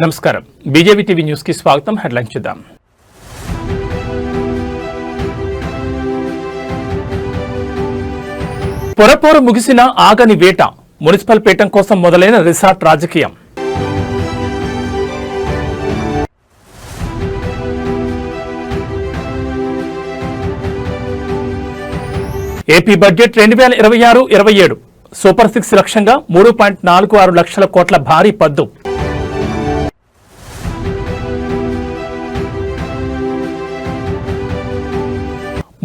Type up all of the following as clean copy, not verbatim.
నమస్కారం BJP TV news కి స్వాగతం. హెడ్లైన్స్ చూద్దాం. పొరపోరు ముగిసిన ఆగని వేట, మున్సిపల్ పీఠం కోసం మొదలైన రిసార్ట్ రాజకీయం. ఏపీ బడ్జెట్ 2026-27 సూపర్ 6 లక్ష్యంగా 3.46 లక్షల కోట్ల భారీ పద్దు.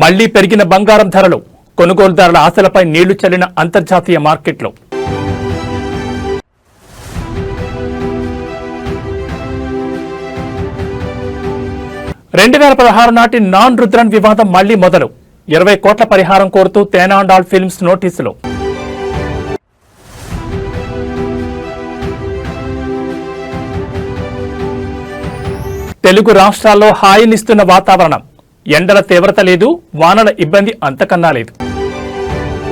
మళ్లీ పెరిగిన బంగారం ధరలు, కొనుగోలుదారుల ఆశలపై నీళ్లు చల్లిన అంతర్జాతీయ మార్కెట్లు. రెండు 2016 నాటి నాన్ రుద్రన్ వివాదం మళ్లీ మొదలు, 20 కోట్ల పరిహారం కోరుతూ తేనాండాల్ ఫిల్మ్స్ నోటీసులు. తెలుగు రాష్ట్రాల్లో హాయినిస్తున్న వాతావరణం, ఎండల తీవ్రత లేదు, వానల ఇబ్బంది అంతకన్నా లేదు.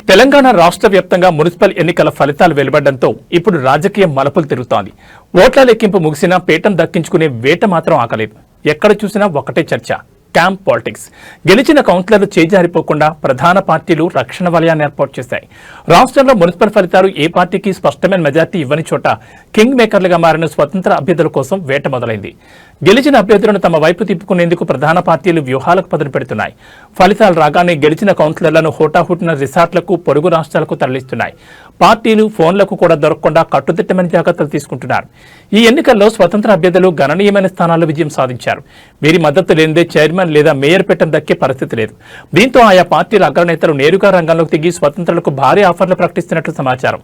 తెలంగాణ రాష్ట్ర వ్యాప్తంగా మున్సిపల్ ఎన్నికల ఫలితాలు వెలువడడంతో ఇప్పుడు రాజకీయం మలుపులు తిరుగుతోంది. ఓట్ల లెక్కింపు ముగిసినా పీఠం దక్కించుకునే వేట మాత్రం ఆగలేదు. ఎక్కడ చూసినా ఒకటే చర్చ, క్యాంప్ పాలిటిక్స్. గెలిచిన కౌన్సిలర్లు చేజారిపోకుండా ప్రధాన పార్టీలు రక్షణ వలయాన్ని ఏర్పాటు చేశాయి. రాష్ట్రంలో మున్సిపల్ ఫలితాలు ఏ పార్టీకి స్పష్టమైన మెజార్టీ ఇవ్వని చోట కింగ్ మేకర్లుగా మారిన స్వతంత్ర అభ్యర్థుల కోసం వేట మొదలైంది. గెలిచిన అభ్యర్థులను తమ వైపు తిప్పుకునేందుకు ప్రధాన పార్టీలు వ్యూహాలకు పదును పెడుతున్నాయి. ఫలితాలు రాగానే గెలిచిన కౌన్సిలర్లను హోటాహుటిన రిసార్ట్లకు, పొరుగు రాష్ట్రాలకు తరలిస్తున్నాయి. పార్టీలు ఫోన్లకు కూడా దొరకకుండా కట్టుదిట్టమైన జాగ్రత్తలు తీసుకుంటున్నారు. ఈ ఎన్నికల్లో స్వతంత్ర అభ్యర్థులు గణనీయమైన స్థానాల్లో విజయం సాధించారు. వీరి మద్దతు లేనిదే చైర్మన్ లేదా మేయర్ పీఠం దక్కే పరిస్థితి లేదు. దీంతో ఆయా పార్టీల అగ్రనేతలు నేరుగా రంగంలోకి దిగి స్వతంత్రులకు భారీ ఆఫర్లు ప్రకటిస్తున్నట్లు సమాచారం.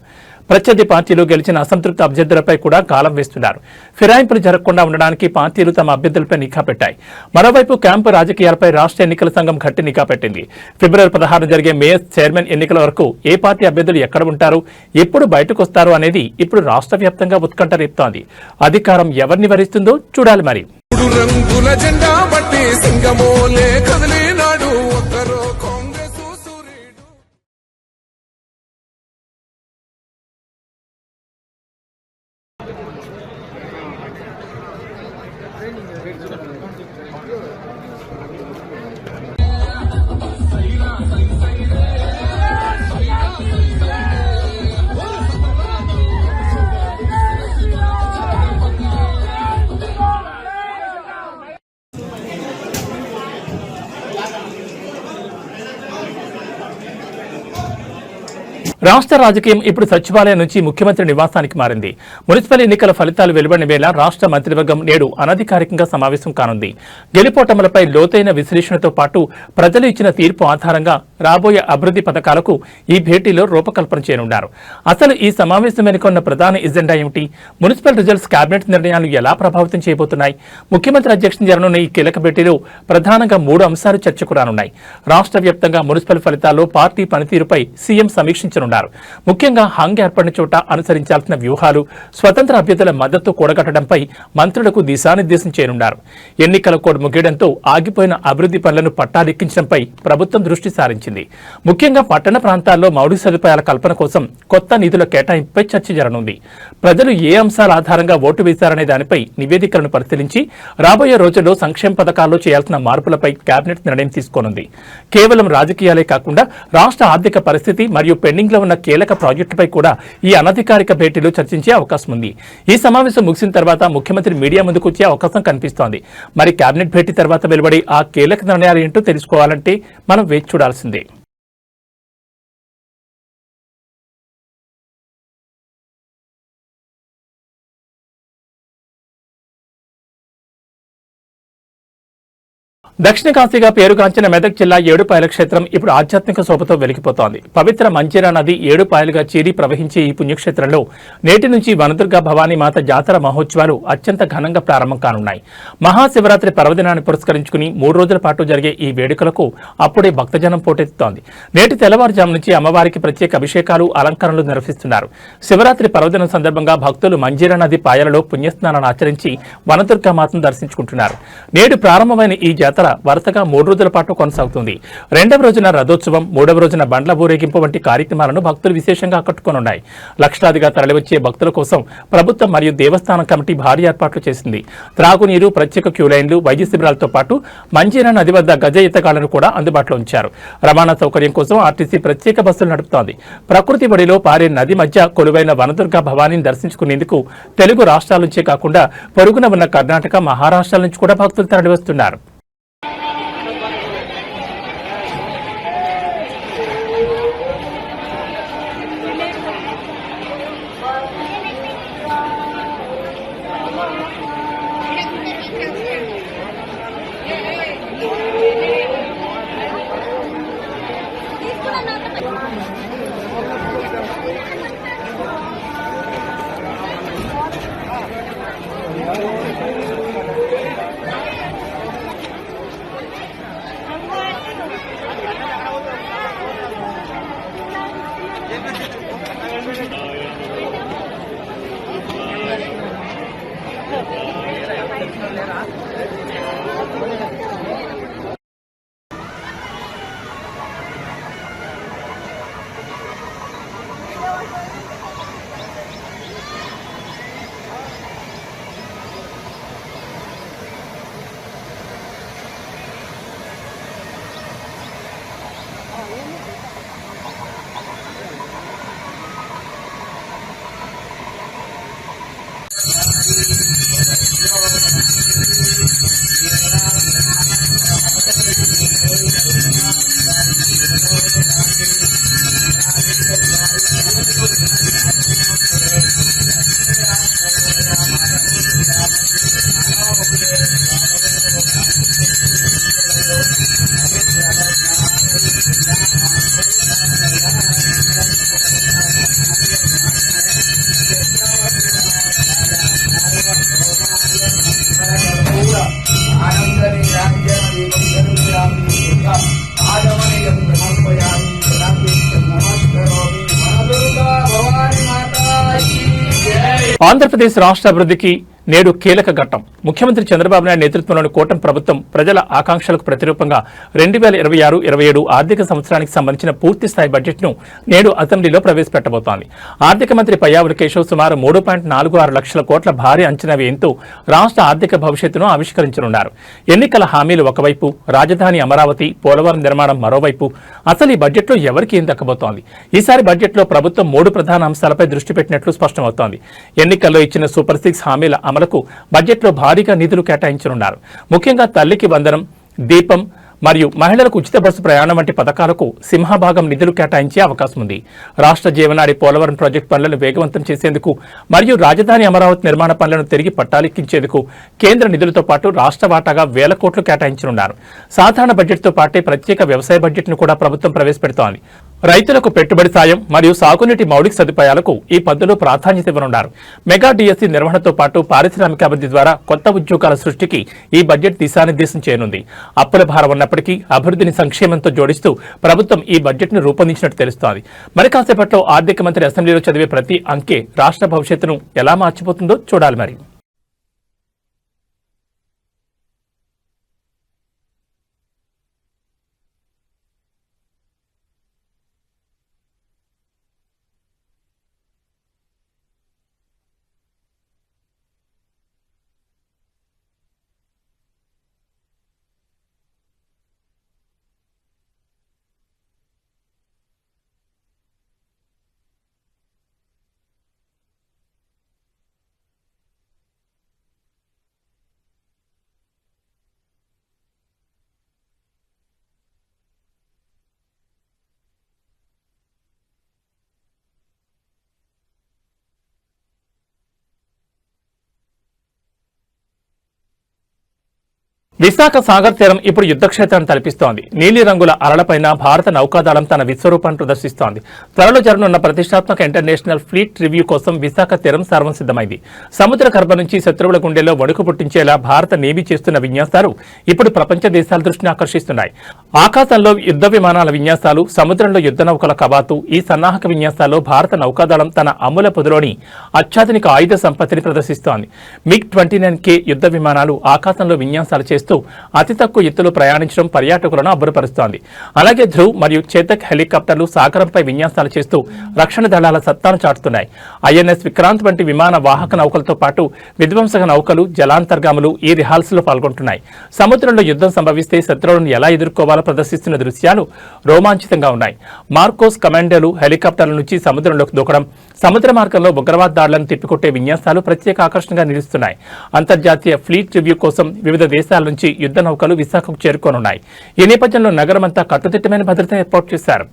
ప్రత్యర్థి పార్టీలు గెలిచిన అసంతృప్త అభ్యర్థులపై కూడా గాలం వేస్తున్నారు. ఫిరాయింపులు జరగకుండా ఉండడానికి పార్టీలు తమ అభ్యర్థులపై నిఘా పెట్టాయి. మరోవైపు క్యాంపు రాజకీయాలపై రాష్ట్ర ఎన్నికల సంఘం గట్టి నిఘా పెట్టింది. ఫిబ్రవరి 16 జరిగే మేయర్, చైర్మన్ ఎన్నికల వరకు ఏ పార్టీ అభ్యర్థులు ఎక్కడ ఉంటారు, ఎప్పుడు బయటకు వస్తారు అనేది ఇప్పుడు రాష్ట్ర వ్యాప్తంగా ఉత్కంఠ రేపుతోంది. అధికారం ఎవరిని వరిస్తుందో చూడాలి. మరి రాష్ట్ర రాజకీయం ఇప్పుడు సచివాలయం నుంచి ముఖ్యమంత్రి నివాసానికి మారింది. మున్సిపల్ ఎన్నికల ఫలితాలు వెలువడిన వేళ రాష్ట్ర మంత్రివర్గం నేడు అనధికారికంగా సమావేశం కానుంది. గెలుపోటములపై లోతైన విశ్లేషణతో పాటు ప్రజలు ఇచ్చిన తీర్పు ఆధారంగా రాబోయే అభివృద్ధి పథకాలకు ఈ భేటీలో రూపకల్పన చేయనున్నారు. అసలు ఈ సమావేశం వెనుకొన్న ప్రధాన ఎజెండా ఏమిటి? మున్సిపల్ రిజల్ట్స్, కేబినెట్ నిర్ణయాలు ఎలా ప్రభావితం చేయబోతున్నాయి? ముఖ్యమంత్రి అధ్యక్షతన జరగనున్న ఈ కీలక భేటీలో ప్రధానంగా 3 అంశాలు చర్చకు రానున్నాయి. రాష్ట్ర వ్యాప్తంగా మున్సిపల్ ఫలితాల్లో పార్టీ పనితీరుపై సీఎం సమీక్షించనున్నారు. ముఖ్యంగా హంగ్ ఏర్పడిన చోట అనుసరించాల్సిన వ్యూహాలు, స్వతంత్ర అభ్యర్థుల మద్దతు కూడగట్టడంపై మంత్రులకు దిశానిర్దేశం చేయనున్నారు. ఎన్నికల కోడ్ ముగియడంతో ఆగిపోయిన అభివృద్ధి పనులను పట్టాలెక్కించడంపై ప్రభుత్వం దృష్టి సారించింది. ముఖ్యంగా పట్టణ ప్రాంతాల్లో మౌలిక సదుపాయాల కల్పన కోసం కొత్త నిధుల కేటాయింపుపై చర్చ జరగనుంది. ప్రజలు ఏ అంశాల ఆధారంగా ఓటు వేశారనే దానిపై నివేదికలను పరిశీలించి రాబోయే రోజుల్లో సంక్షేమ పథకాల్లో చేయాల్సిన మార్పులపై కేబినెట్ నిర్ణయం తీసుకోనుంది. కేవలం రాజకీయాలే కాకుండా రాష్ట్ర ఆర్థిక పరిస్థితి మరియు పెండింగ్ లో ఉన్న కీలక ప్రాజెక్టుపై కూడా ఈ అనధికారిక భేటీలో చర్చించే అవకాశం ఉంది. ఈ సమావేశం ముగిసిన తర్వాత ముఖ్యమంత్రి మీడియా ముందుకు వచ్చే అవకాశం కనిపిస్తోంది. మరి కేబినెట్ భేటీ తర్వాత వెలువడే ఆ కీలక నిర్ణయాలు ఏంటో తెలుసుకోవాలంటే మనం వేచి చూడాల్సిందే. దక్షిణ కాశీగా పేరుగాంచిన మెదక్ జిల్లా ఏడుపాయల క్షేత్రం ఇప్పుడు ఆధ్యాత్మిక శోభతో వెలిగిపోతోంది. పవిత్ర మంజీరా నది ఏడుపాయలుగా చీరి ప్రవహించే ఈ పుణ్యక్షేత్రంలో నేటి నుంచి వనదుర్గ భవానీ మాత జాతర మహోత్సవాలు అత్యంత ఘనంగా ప్రారంభం కానున్నాయి. మహాశివరాత్రి పర్వదినాన్ని పురస్కరించుకుని 3 రోజుల పాటు జరిగే ఈ వేడుకలకు అప్పుడే భక్తజనం పోటెత్తుతోంది. నేటి తెల్లవారుజాము నుంచి అమ్మవారికి ప్రత్యేక అభిషేకాలు, అలంకరణలు నిర్వహిస్తున్నారు. శివరాత్రి పర్వదినం సందర్భంగా భక్తులు మంజీరా నది పాయలలో పుణ్యస్నానాన్ని ఆచరించి వనదుర్గ మాతను దర్శించుకుంటున్నారు. నేడు ప్రారంభమైన ఈ జాతర వరుసగా 3 రోజుల పాటు కొనసాగుతుంది. రెండవ రోజున రథోత్సవం, మూడవ రోజున బండ్ల ఊరేగింపు వంటి కార్యక్రమాలను భక్తులు విశేషంగా ఆకట్టుకోనున్నాయి. లక్షలాదిగా తరలివచ్చే భక్తుల కోసం ప్రభుత్వం మరియు దేవస్థానం కమిటీ భారీ ఏర్పాట్లు చేసింది. త్రాగునీరు, ప్రత్యేక క్యూలైన్లు, వైద్య శిబిరాలతో పాటు మంజీరా నది వద్ద గజ ఈతగాళ్లను కూడా అందుబాటులో ఉంచారు. రవాణా సౌకర్యం కోసం ఆర్టీసీ ప్రత్యేక బస్సులు నడుపుతోంది. ప్రకృతి ఒడిలో పారే నది మధ్య కొలువైన వనదుర్గ భవానీని దర్శించుకునేందుకు తెలుగు రాష్ట్రాల నుంచే కాకుండా పొరుగున ఉన్న కర్ణాటక, మహారాష్ట్రాల నుంచి కూడా భక్తులు తరలివస్తున్నారు. ఆంధ్రప్రదేశ్ రాష్ట్ర అభివృద్ధికి నేడు కీలక ఘట్టం. ముఖ్యమంత్రి చంద్రబాబు నాయుడు నేతృత్వంలోని కూటమి ప్రభుత్వం ప్రజల ఆకాంక్షలకు ప్రతిరూపంగా 2026-27 ఆర్థిక సంవత్సరానికి సంబంధించిన పూర్తిస్థాయి బడ్జెట్ను నేడు అసెంబ్లీలో ప్రవేశపెట్టబోతోంది. ఆర్థిక మంత్రి పయ్యావుల కేశవ్ సుమారు 3.46 లక్షల కోట్ల భారీ అంచనా వ్యయంతో రాష్ట్ర ఆర్థిక భవిష్యత్తును ఆవిష్కరించనున్నారు. ఎన్నికల హామీలు ఒకవైపు, రాజధాని అమరావతి, పోలవరం నిర్మాణం మరోవైపు. అసలు ఈ బడ్జెట్లో ఎవరికి ఏం దక్కబోతోంది? ఈసారి బడ్జెట్లో ప్రభుత్వం 3 ప్రధాన అంశాలపై దృష్టి పెట్టినట్లు స్పష్టమవుతోంది. ఎన్నికల్లో ఇచ్చిన సూపర్ 6 హామీల అమలుకు బడ్జెట్లో భారీగా నిధులు కేటాయించనున్నారు. ముఖ్యంగా తల్లికి వందనం, దీపం మరియు మహిళలకు ఉచిత బస్సు ప్రయాణం వంటి పథకాలకు సింహభాగం నిధులు కేటాయించే అవకాశం ఉంది. రాష్ట్ర జీవనాడి పోలవరం ప్రాజెక్టు పనులను వేగవంతం చేసేందుకు మరియు రాజధాని అమరావతి నిర్మాణ పనులను తిరిగి పట్టాలెక్కించేందుకు కేంద్ర నిధులతో పాటు రాష్ట్ర వాటాగా 1000 కోట్లు కేటాయించనున్నారు. సాధారణ బడ్జెట్తో పాటే ప్రత్యేక వ్యవసాయ బడ్జెట్ను కూడా ప్రభుత్వం ప్రవేశపెడుతోంది. రైతులకు పెట్టుబడి సాయం మరియు సాగునీటి మౌలిక సదుపాయాలకు ఈ పద్ధతిలో ప్రాధాన్యత ఇవ్వనున్నారు. మెగా డిఎస్సి నిర్వహణతో పాటు పారిశ్రామికాభివృద్ధి ద్వారా కొత్త ఉద్యోగాల సృష్టికి ఈ బడ్జెట్ దిశానిర్దేశం చేయనుంది. అప్పుల భారం ఉన్నప్పటికీ అభివృద్ధిని సంక్షేమంతో జోడిస్తూ ప్రభుత్వం ఈ బడ్జెట్ను రూపొందించినట్టు తెలుస్తోంది. మరి కాసేపట్లో ఆర్థిక మంత్రి అసెంబ్లీలో చదివే ప్రతి అంకె రాష్ట్ర భవిష్యత్తును ఎలా మార్చిపోతుందో చూడాలి. మరి విశాఖ సాగర్ తీరం ఇప్పుడు యుద్ధక్షేత్రాన్ని తలపిస్తోంది. నీలిరంగుల అలలపైన భారత నౌకాదళం తన విశ్వరూపాన్ని ప్రదర్శిస్తోంది. త్వరలో జరగనున్న ప్రతిష్టాత్మక ఇంటర్నేషనల్ ఫ్లీట్ రివ్యూ కోసం విశాఖ తీరం సర్వం సిద్ధమైంది. సముద్ర గర్భం నుంచి శత్రువుల గుండెల్లో వణుకు పుట్టించేలా భారత నేవీ చేస్తున్న విన్యాసాలు ఇప్పుడు ప్రపంచ దేశాల దృష్టిని ఆకర్షిస్తున్నాయి. ఆకాశంలో యుద్ధ విమానాల విన్యాసాలు, సముద్రంలో యుద్ధ నౌకల కవాతు, ఈ సన్నాహక విన్యాసాల్లో భారత నౌకాదళం తన అమ్ముల పొదిలోని అత్యాధునిక ఆయుధ సంపత్తిని ప్రదర్శిస్తోంది. MiG-29K యుద్ధ విమానాలు ఆకాశంలో విన్యాసాలు చేస్తూ చూస్తూ అతి తక్కువ ఎత్తులో ప్రయాణించడం పర్యాటకులను అబ్బురపరుస్తోంది. అలాగే ధ్రువ్ మరియు చేతక్ హెలికాప్టర్లు సాగరంపై విన్యాసాలు చేస్తూ రక్షణ దళాల సత్తాను చాటుతున్నాయి. ఐఎన్ఎస్ విక్రాంత్ వంటి విమాన వాహక నౌకలతో పాటు విధ్వంసక నౌకలు, జలాంతర్గాములు ఈ రిహార్సల్లో పాల్గొంటున్నాయి. సముద్రంలో యుద్ధం సంభవిస్తే శత్రువులను ఎలా ఎదుర్కోవాలో ప్రదర్శిస్తున్న దృశ్యాలు రోమాంచితంగా ఉన్నాయి. మార్కోస్ కమాండోలు హెలికాప్టర్ల నుంచి సముద్రంలోకి దూకడం, సముద్ర మార్గంలో ఉగ్రవాద దాడులను తిప్పికొట్టే విన్యాసాలు ప్రత్యేక ఆకర్షణగా నిలుస్తున్నాయి. అంతర్జాతీయ ఫ్లీట్ రివ్యూ కోసం వివిధ దేశాల నుంచి యుద్ధ నౌకలు విశాఖకు చేరుకోనున్నాయి. ఈ నేపథ్యంలో నగరమంతా కట్టుదిట్టమైన భద్రత ఏర్పాటు చేశారు.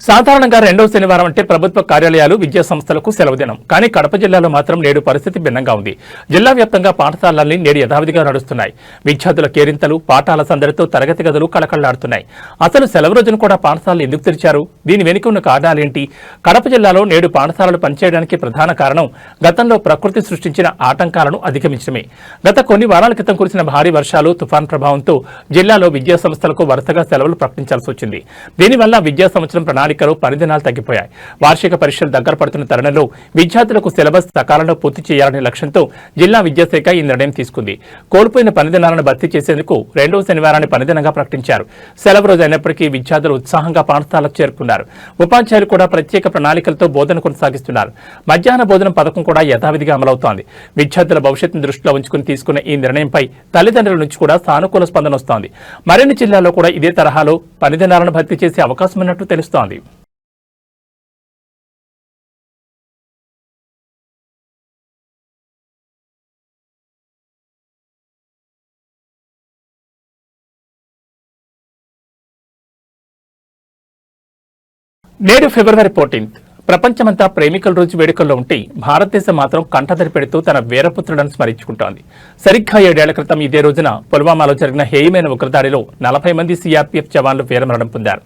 సాధారణంగా రెండవ శనివారం అంటే ప్రభుత్వ కార్యాలయాలు, విద్యా సంస్థలకు సెలవు దినం. కానీ కడప జిల్లాలో మాత్రం నేడు పరిస్థితి భిన్నంగా ఉంది. జిల్లా వ్యాప్తంగా పాఠశాలల్ని నేడు యథావిధిగా నడుస్తున్నాయి. విద్యార్థుల కేరింతలు, పాఠాల సందడితో తరగతి గదులు కళకళలాడుతున్నాయి. అసలు సెలవు రోజున కూడా పాఠశాలలు ఎందుకు తెరిచారు? దీని వెనుక ఉన్న కారణాలేంటి? కడప జిల్లాలో నేడు పాఠశాలలు పనిచేయడానికి ప్రధాన కారణం గతంలో ప్రకృతి సృష్టించిన ఆటంకాలను అధిగమించడమే. గత కొన్ని వారాల క్రితం కురిసిన భారీ వర్షాలు, తుఫాన్ ప్రభావంతో జిల్లాలో విద్యా సంస్థలకు వరుసగా సెలవులు ప్రకటించాల్సి వచ్చింది. దీనివల్ల విద్యా సంవత్సరం ప్రణాళికలు పరిధినాలు తగ్గిపోయాయి. వార్షిక పరీక్షలు దగ్గర పడుతున్న తరుణంలో విద్యార్థులకు సిలబస్ సకాలంలో పూర్తి చేయాలనే లక్ష్యంతో జిల్లా విద్యాశాఖ ఈ నిర్ణయం తీసుకుంది. కోల్పోయిన పనిదినాలను భర్తీ చేసేందుకు రెండవ శనివారాన్ని పనిదినంగా ప్రకటించారు. సెలవు రోజు అయినప్పటికీ విద్యార్థులు ఉత్సాహంగా పాఠశాలకు చేరుకున్నారు. ఉపాధ్యాయులు కూడా ప్రత్యేక ప్రణాళికలతో బోధన కొనసాగిస్తున్నారు. మధ్యాహ్న భోజనం పథకం కూడా యథావిధిగా అమలవుతోంది. విద్యార్థుల భవిష్యత్తును దృష్టిలో ఉంచుకుని తీసుకున్న ఈ నిర్ణయంపై తల్లిదండ్రుల నుంచి కూడా సానుకూల స్పందన వస్తోంది. మరిన్ని జిల్లాల్లో కూడా ఇదే తరహాలో పనిదినాలను భర్తీ చేసే అవకాశం ఉన్నట్టు తెలుస్తోంది. నేడు ఫిబ్రవరి 14 ప్రపంచమంతా ప్రేమికుల రోజు వేడుకల్లో ఉంటే భారతదేశం మాత్రం కంటతడి పెడుతూ తన వీరపుత్రులను స్మరించుకుంటోంది. సరిగ్గా 7 ఏళ్ల క్రితం ఇదే రోజున పుల్వామాలో జరిగిన హేయమైన ఉగ్రదాడిలో 40 మంది సిఆర్పీఎఫ్ జవాన్లు వీరమరణం పొందారు.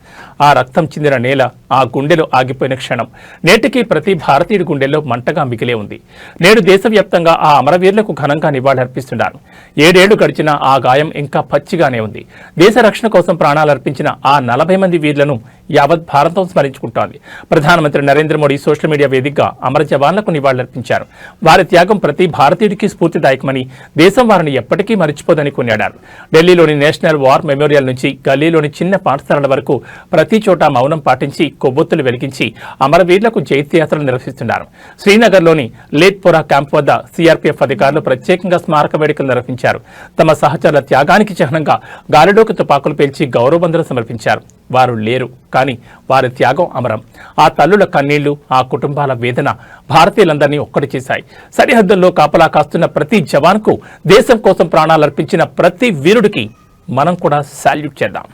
ఆ రక్తం చిందిన నేల, ఆ గుండెలో ఆగిపోయిన క్షణం నేటికి ప్రతి భారతీయుడి గుండెల్లో మంటగా మిగిలే ఉంది. నేడు దేశవ్యాప్తంగా ఆ అమరవీరులకు ఘనంగా నివాళులర్పిస్తున్నారు. 7 ఏళ్లు గడిచినా ఆ గాయం ఇంకా పచ్చిగానే ఉంది. దేశ రక్షణ కోసం ప్రాణాలర్పించిన ఆ 40 మంది వీరులను యావత్ భారతం స్మరించుకుంటోంది. ప్రధానమంత్రి నరేంద్ర మోడీ సోషల్ మీడియా వేదికగా అమర జవాన్లకు నివాళులర్పించారు. వారి త్యాగం ప్రతి భారతీయుడికి స్ఫూర్తిదాయకమని, దేశం వారిని ఎప్పటికీ మరిచిపోదని కొనియాడారు. ఢిల్లీలోని నేషనల్ వార్ మెమోరియల్ నుంచి గల్లీలోని చిన్న పాఠశాలల వరకు ప్రతి చోట మౌనం పాటించి కొవ్వొత్తులు వెలిగించి అమరవీరులకు జైత్యాత్రలు నిర్వహిస్తున్నారు. శ్రీనగర్లోని లేత్పురా క్యాంప్ వద్ద సిఆర్పీఎఫ్ అధికారులు ప్రత్యేకంగా స్మారక వేడుకలు నిర్వహించారు. తమ సహచరుల త్యాగానికి చిహ్నంగా గాలిలోకి తుపాకులు పేల్చి గౌరవవందనం సమర్పించారు. వారు లేరు, కానీ వారి త్యాగం అమరం. ఆ తల్లుల కన్నీళ్లు, ఆ కుటుంబాల వేదన భారతీయులందరినీ ఒక్కటి చేశాయి. సరిహద్దుల్లో కాపలా కాస్తున్న ప్రతి జవాన్కు, దేశం కోసం ప్రాణాలర్పించిన ప్రతి వీరుడికి మనం కూడా సాల్యూట్ చేద్దాం.